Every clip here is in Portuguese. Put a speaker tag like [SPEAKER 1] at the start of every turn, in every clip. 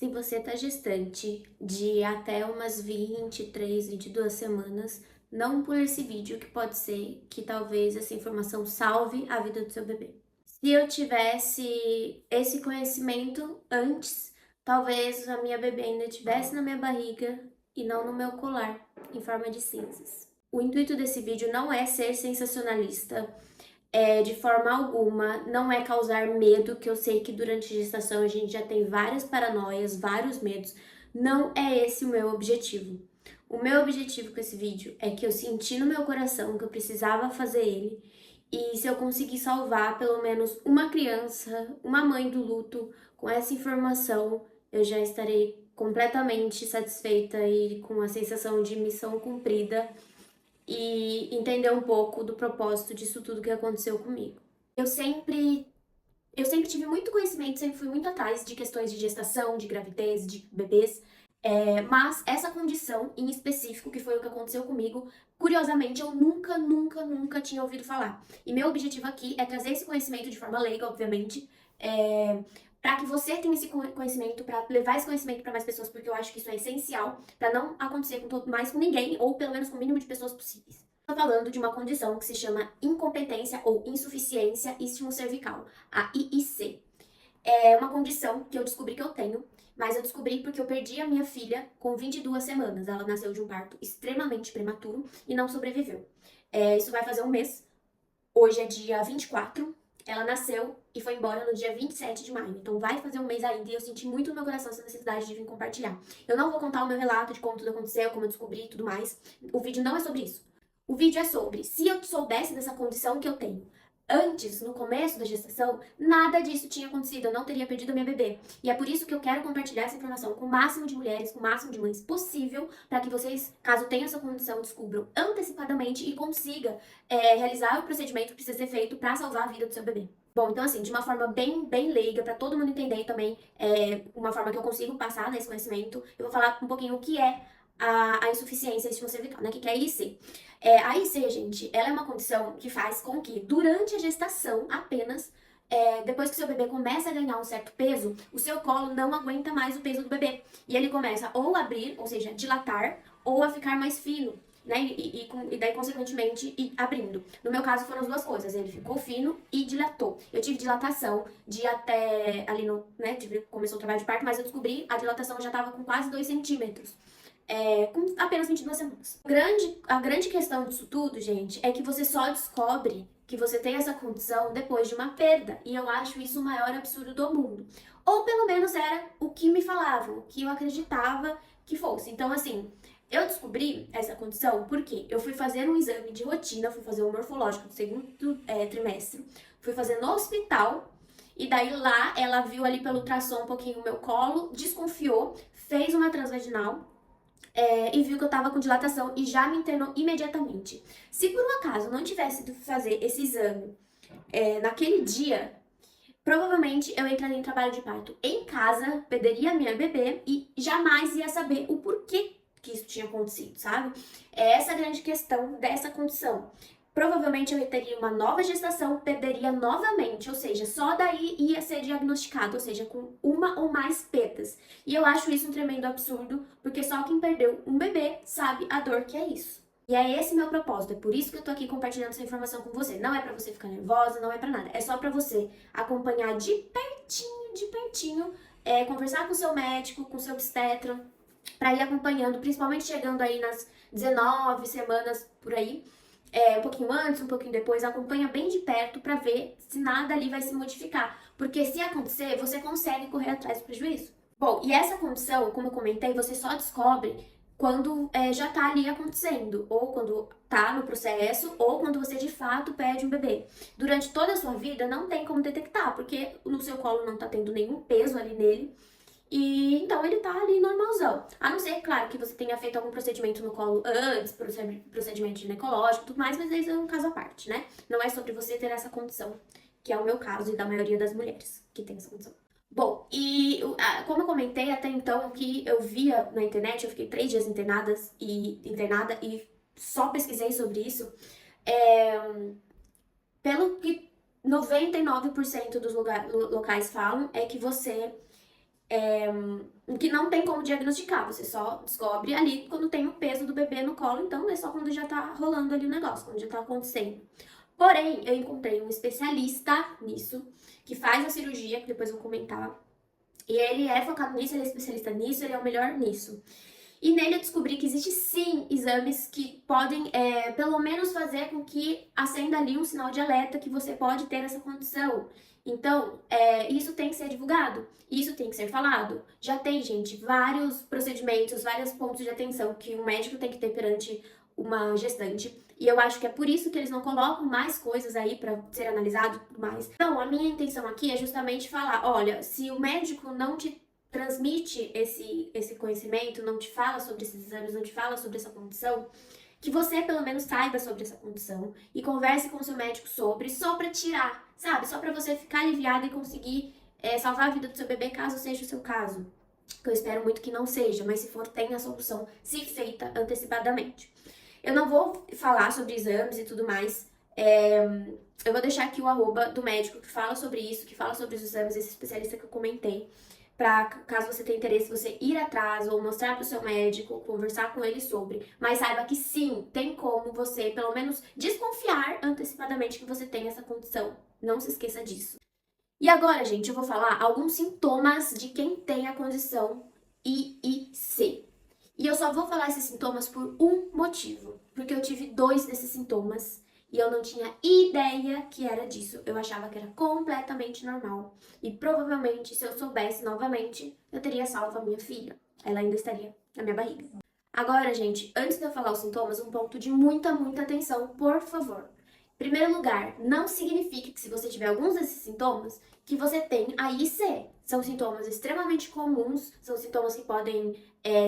[SPEAKER 1] Se você está gestante de até umas 23, 22 semanas, não pule esse vídeo que pode ser que talvez essa informação salve a vida do seu bebê. Se eu tivesse esse conhecimento antes, talvez a minha bebê ainda estivesse na minha barriga e não no meu colar, em forma de cinzas. O intuito desse vídeo não é ser sensacionalista, de forma alguma, não é causar medo, que eu sei que durante a gestação a gente já tem várias paranoias, vários medos. Não é esse o meu objetivo. O meu objetivo com esse vídeo é que eu senti no meu coração que eu precisava fazer ele, e se eu conseguir salvar pelo menos uma criança, uma mãe do luto, com essa informação, eu já estarei completamente satisfeita e com a sensação de missão cumprida e entender um pouco do propósito disso tudo que aconteceu comigo. Eu sempre tive muito conhecimento, sempre fui muito atrás de questões de gestação, de gravidez, de bebês, mas essa condição em específico, que foi o que aconteceu comigo, curiosamente eu nunca tinha ouvido falar. E meu objetivo aqui é trazer esse conhecimento de forma leiga, obviamente, para que você tenha esse conhecimento, para levar esse conhecimento para mais pessoas, porque eu acho que isso é essencial para não acontecer mais com ninguém, ou pelo menos com o mínimo de pessoas possíveis. Estou falando de uma condição que se chama incompetência ou insuficiência istmo-cervical, a IIC. É uma condição que eu descobri que eu tenho, mas eu descobri porque eu perdi a minha filha com 22 semanas. Ela nasceu de um parto extremamente prematuro e não sobreviveu. Isso vai fazer um mês. Hoje é dia 24. Ela nasceu e foi embora no dia 27 de maio. Então vai fazer um mês ainda e eu senti muito no meu coração essa necessidade de vir compartilhar. Eu não vou contar o meu relato de como tudo aconteceu, como eu descobri e tudo mais. O vídeo não é sobre isso. O vídeo é sobre, se eu soubesse dessa condição que eu tenho antes, no começo da gestação, nada disso tinha acontecido, eu não teria perdido a minha bebê. E é por isso que eu quero compartilhar essa informação com o máximo de mulheres, com o máximo de mães possível, para que vocês, caso tenham essa condição, descubram antecipadamente e consiga realizar o procedimento que precisa ser feito para salvar a vida do seu bebê. Bom, então assim, de uma forma bem leiga, para todo mundo entender também, uma forma que eu consigo passar nesse conhecimento, eu vou falar um pouquinho o que é a insuficiência cervical, né? O que é a IC? A IC, gente, ela é uma condição que faz com que, durante a gestação apenas, depois que seu bebê começa a ganhar um certo peso, o seu colo não aguenta mais o peso do bebê. E ele começa ou a abrir, ou seja, dilatar, ou a ficar mais fino, né? E daí, consequentemente, ir abrindo. No meu caso, foram as duas coisas. Ele ficou fino e dilatou. Eu tive dilatação de até ali no, né? Começou o trabalho de parto, mas eu descobri a dilatação já estava com quase 2 centímetros. Com apenas 22 semanas. A grande questão disso tudo, gente, é que você só descobre que você tem essa condição depois de uma perda. E eu acho isso o maior absurdo do mundo. Ou pelo menos era o que me falavam, o que eu acreditava que fosse. Então, assim, eu descobri essa condição porque eu fui fazer um exame de rotina, fui fazer um morfológico do segundo trimestre, fui fazer no hospital. E daí lá ela viu ali pelo ultrassom um pouquinho o meu colo, desconfiou, fez uma transvaginal. E viu que eu tava com dilatação e já me internou imediatamente. Se por um acaso não tivesse ido fazer esse exame naquele dia, provavelmente eu entraria em trabalho de parto em casa, perderia a minha bebê e jamais ia saber o porquê que isso tinha acontecido, sabe? É essa a grande questão dessa condição. Provavelmente eu teria uma nova gestação, perderia novamente, ou seja, só daí ia ser diagnosticado, ou seja, com uma ou mais perdas. E eu acho isso um tremendo absurdo, porque só quem perdeu um bebê sabe a dor que é isso. E é esse meu propósito, é por isso que eu tô aqui compartilhando essa informação com você. Não é pra você ficar nervosa, não é pra nada. É só pra você acompanhar de pertinho, conversar com o seu médico, com o seu obstetra, pra ir acompanhando, principalmente chegando aí nas 19 semanas por aí. Um pouquinho antes, um pouquinho depois, acompanha bem de perto pra ver se nada ali vai se modificar. Porque se acontecer, você consegue correr atrás do prejuízo. Bom, e essa condição, como eu comentei, você só descobre quando já tá ali acontecendo, ou quando tá no processo, ou quando você de fato perde um bebê. Durante toda a sua vida não tem como detectar, porque no seu colo não tá tendo nenhum peso ali nele, e então ele tá ali normalzão. A não ser, claro, que você tenha feito algum procedimento no colo antes, procedimento ginecológico e tudo mais, mas isso é um caso à parte, né? Não é sobre você ter essa condição, que é o meu caso e da maioria das mulheres que tem essa condição. Bom, e como eu comentei até então, o que eu via na internet, eu fiquei 3 dias internada e só pesquisei sobre isso, pelo que 99% dos locais falam, é que você que não tem como diagnosticar, você só descobre ali quando tem o peso do bebê no colo, então é só quando já tá rolando ali o negócio, quando já tá acontecendo. Porém, eu encontrei um especialista nisso, que faz a cirurgia, que depois eu vou comentar, e ele é focado nisso, ele é especialista nisso, ele é o melhor nisso. E nele eu descobri que existe sim exames que podem, pelo menos, fazer com que acenda ali um sinal de alerta que você pode ter essa condição. Então, isso tem que ser divulgado, isso tem que ser falado. Já tem, gente, vários procedimentos, vários pontos de atenção que um médico tem que ter perante uma gestante. E eu acho que é por isso que eles não colocam mais coisas aí para ser analisado e tudo mais. Então, a minha intenção aqui é justamente falar, olha, se o médico não te transmite esse conhecimento, não te fala sobre esses exames, não te fala sobre essa condição, que você pelo menos saiba sobre essa condição e converse com o seu médico sobre, só pra tirar, sabe? Só pra você ficar aliviada e conseguir salvar a vida do seu bebê, caso seja o seu caso. Que eu espero muito que não seja, mas se for, tenha a solução, se feita antecipadamente. Eu não vou falar sobre exames e tudo mais. Eu vou deixar aqui o arroba do médico que fala sobre isso, que fala sobre os exames, esse especialista que eu comentei. Pra, caso você tenha interesse, você ir atrás ou mostrar pro seu médico, conversar com ele sobre. Mas saiba que sim, tem como você, pelo menos, desconfiar antecipadamente que você tem essa condição. Não se esqueça disso. E agora, gente, eu vou falar alguns sintomas de quem tem a condição IIC. E eu só vou falar esses sintomas por um motivo. Porque eu tive 2 desses sintomas e eu não tinha ideia que era disso. Eu achava que era completamente normal. E provavelmente, se eu soubesse novamente, eu teria salvo a minha filha. Ela ainda estaria na minha barriga. Agora, gente, antes de eu falar os sintomas, um ponto de muita, muita atenção, por favor. Em primeiro lugar, não significa que se você tiver alguns desses sintomas, que você tem a IC. São sintomas extremamente comuns, são sintomas que podem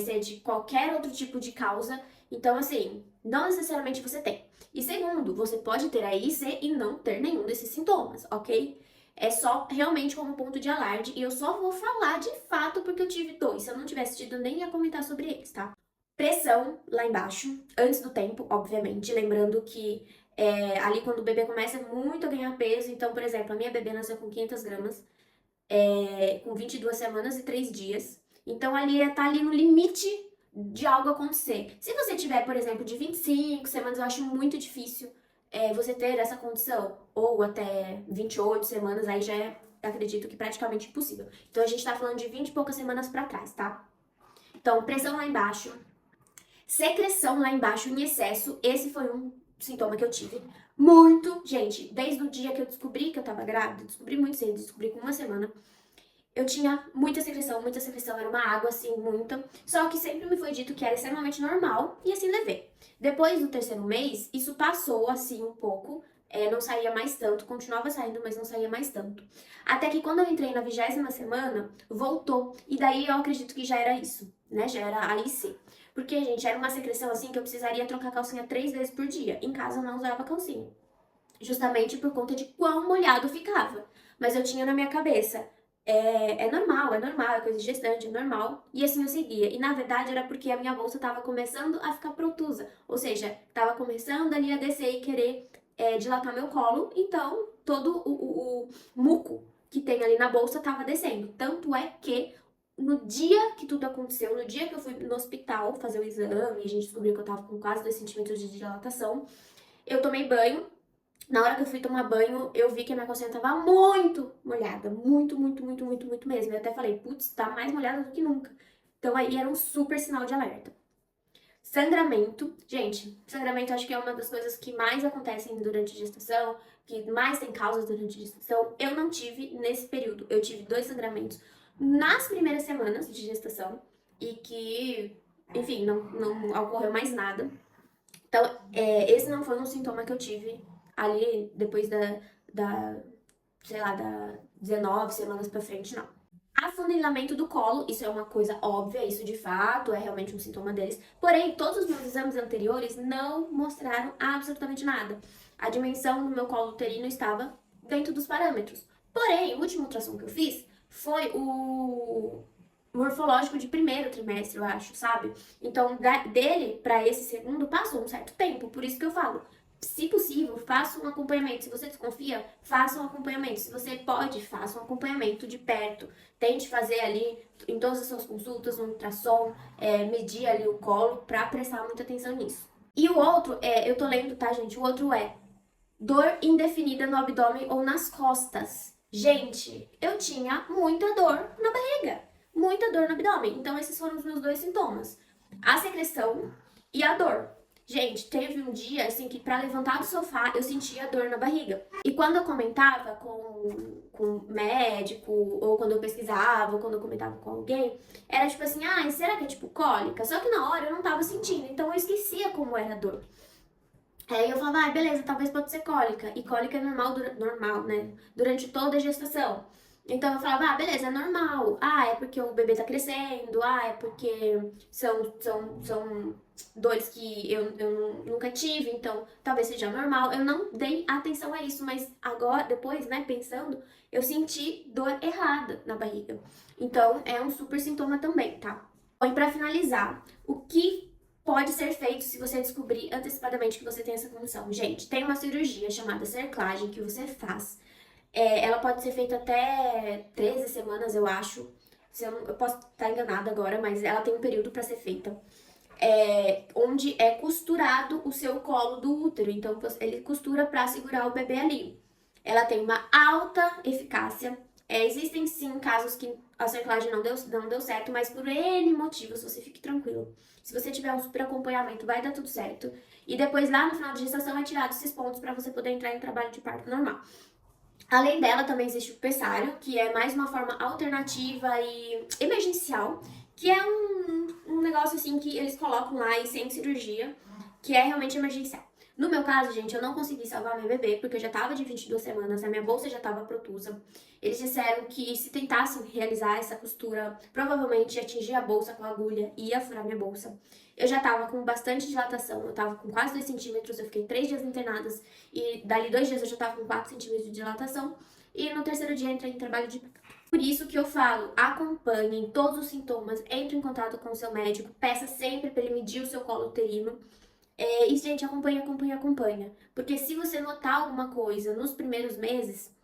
[SPEAKER 1] ser de qualquer outro tipo de causa. Então, assim, não necessariamente você tem. E segundo, você pode ter a IC e não ter nenhum desses sintomas, ok? É só realmente como ponto de alarde e eu só vou falar de fato porque eu tive 2. Se eu não tivesse tido, nem ia comentar sobre eles, tá? Pressão lá embaixo, antes do tempo, obviamente. Lembrando que ali quando o bebê começa muito a ganhar peso, então, por exemplo, a minha bebê nasceu com 500 gramas, com 22 semanas e 3 dias. Então, ali tá ali no limite de algo acontecer. Se você tiver, por exemplo, de 25 semanas, eu acho muito difícil você ter essa condição. Ou até 28 semanas, aí já acredito que praticamente impossível. Então, a gente tá falando de 20 e poucas semanas pra trás, tá? Então, pressão lá embaixo, secreção lá embaixo em excesso, esse foi um sintoma que eu tive. Muito, gente, desde o dia que eu descobri que eu tava grávida, descobri muito cedo, descobri com 1 semana, eu tinha muita secreção, era uma água assim, muita. Só que sempre me foi dito que era extremamente normal e assim levei. Depois do 3º mês, isso passou assim um pouco, não saía mais tanto, continuava saindo, mas não saía mais tanto. Até que quando eu entrei na 20ª semana, voltou. E daí eu acredito que já era isso, né? Já era a IC. Porque, gente, era uma secreção assim que eu precisaria trocar calcinha 3 vezes por dia. Em casa eu não usava calcinha. Justamente por conta de quão molhado ficava. Mas eu tinha na minha cabeça, é normal, é coisa de gestante, é normal. E assim eu seguia. E na verdade era porque a minha bolsa tava começando a ficar protusa. Ou seja, tava começando ali a descer e querer dilatar meu colo. Então, todo o muco que tem ali na bolsa tava descendo. Tanto é que no dia que tudo aconteceu, no dia que eu fui no hospital fazer o exame, e a gente descobriu que eu tava com quase 2 centímetros de dilatação, eu tomei banho. Na hora que eu fui tomar banho, eu vi que a minha calcinha tava muito molhada. Muito, muito, muito, muito, muito mesmo. Eu até falei, putz, tá mais molhada do que nunca. Então aí era um super sinal de alerta. Sangramento. Gente, sangramento acho que é uma das coisas que mais acontecem durante a gestação, que mais tem causas durante a gestação. Eu não tive nesse período. Eu tive 2 sangramentos nas primeiras semanas de gestação e que, enfim, não ocorreu mais nada. Então, esse não foi um sintoma que eu tive ali depois sei lá, da 19 semanas pra frente, não. Afunilamento do colo, isso é uma coisa óbvia, isso de fato é realmente um sintoma deles. Porém, todos os meus exames anteriores não mostraram absolutamente nada. A dimensão do meu colo uterino estava dentro dos parâmetros. Porém, o último ultrassom que eu fiz foi o morfológico de 1º trimestre, eu acho, sabe? Então, dele pra esse segundo passou um certo tempo, por isso que eu falo. Se possível, faça um acompanhamento. Se você desconfia, faça um acompanhamento. Se você pode, faça um acompanhamento de perto. Tente fazer ali, em todas as suas consultas, um ultrassom, medir ali o colo, pra prestar muita atenção nisso. E o outro, eu tô lendo, tá, gente? O outro é dor indefinida no abdômen ou nas costas. Gente, eu tinha muita dor na barriga, muita dor no abdômen. Então, esses foram os meus 2 sintomas: a secreção e a dor. Gente, teve um dia, assim, que pra levantar do sofá eu sentia dor na barriga. E quando eu comentava com médico, ou quando eu pesquisava, ou quando eu comentava com alguém, era tipo assim, será que é tipo cólica? Só que na hora eu não tava sentindo, então eu esquecia como era a dor. Aí eu falava, beleza, talvez pode ser cólica. E cólica é normal, normal, né? Durante toda a gestação. Então eu falava, beleza, é normal. É porque o bebê tá crescendo. É porque são dores que eu nunca tive, então talvez seja normal. Eu não dei atenção a isso, mas agora, depois, né, pensando, eu senti dor errada na barriga. Então é um super sintoma também, tá? Bom, e pra finalizar, o que pode ser feito se você descobrir antecipadamente que você tem essa condição? Gente, tem uma cirurgia chamada cerclagem que você faz. Ela pode ser feita até 13 semanas, eu acho. Se eu, não- eu posso estar enganada agora, mas ela tem um período para ser feita. Onde é costurado o seu colo do útero. Então, ele costura para segurar o bebê ali. Ela tem uma alta eficácia. Existem sim casos que a cerclagem não deu certo, mas por N motivos, você fique tranquilo. Se você tiver um super acompanhamento, vai dar tudo certo. E depois, lá no final de gestação, é tirado esses pontos para você poder entrar em trabalho de parto normal. Além dela, também existe o pessário, que é mais uma forma alternativa e emergencial, que é um negócio assim que eles colocam lá e sem cirurgia, que é realmente emergencial. No meu caso, gente, eu não consegui salvar meu bebê, porque eu já tava de 22 semanas, a minha bolsa já tava protusa. Eles disseram que se tentassem realizar essa costura, provavelmente ia atingir a bolsa com a agulha e ia furar minha bolsa. Eu já tava com bastante dilatação, eu tava com quase 2 centímetros, eu fiquei 3 dias internadas e dali 2 dias eu já tava com 4 centímetros de dilatação e no terceiro dia entrei em trabalho de parto. Por isso que eu falo, acompanhem todos os sintomas, entre em contato com o seu médico, peça sempre para ele medir o seu colo uterino. E, gente, acompanha, acompanha, acompanha. Porque se você notar alguma coisa nos primeiros meses,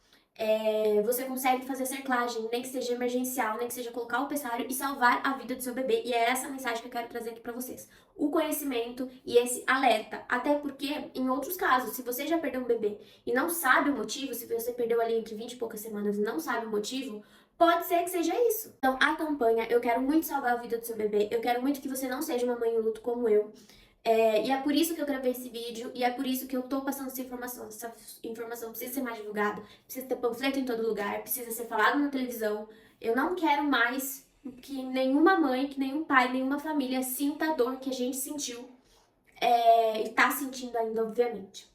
[SPEAKER 1] você consegue fazer cerclagem, nem que seja emergencial, nem que seja colocar o pessário e salvar a vida do seu bebê. E é essa a mensagem que eu quero trazer aqui pra vocês. O conhecimento e esse alerta. Até porque, em outros casos, se você já perdeu um bebê e não sabe o motivo, se você perdeu ali entre 20 e poucas semanas e não sabe o motivo, pode ser que seja isso. Então, acompanha. Eu quero muito salvar a vida do seu bebê. Eu quero muito que você não seja uma mãe em luto como eu. E é por isso que eu gravei esse vídeo, e é por isso que eu tô passando essa informação. Essa informação precisa ser mais divulgada, precisa ter panfleto em todo lugar, precisa ser falado na televisão. Eu não quero mais que nenhuma mãe, que nenhum pai, nenhuma família sinta a dor que a gente sentiu, e tá sentindo ainda, obviamente.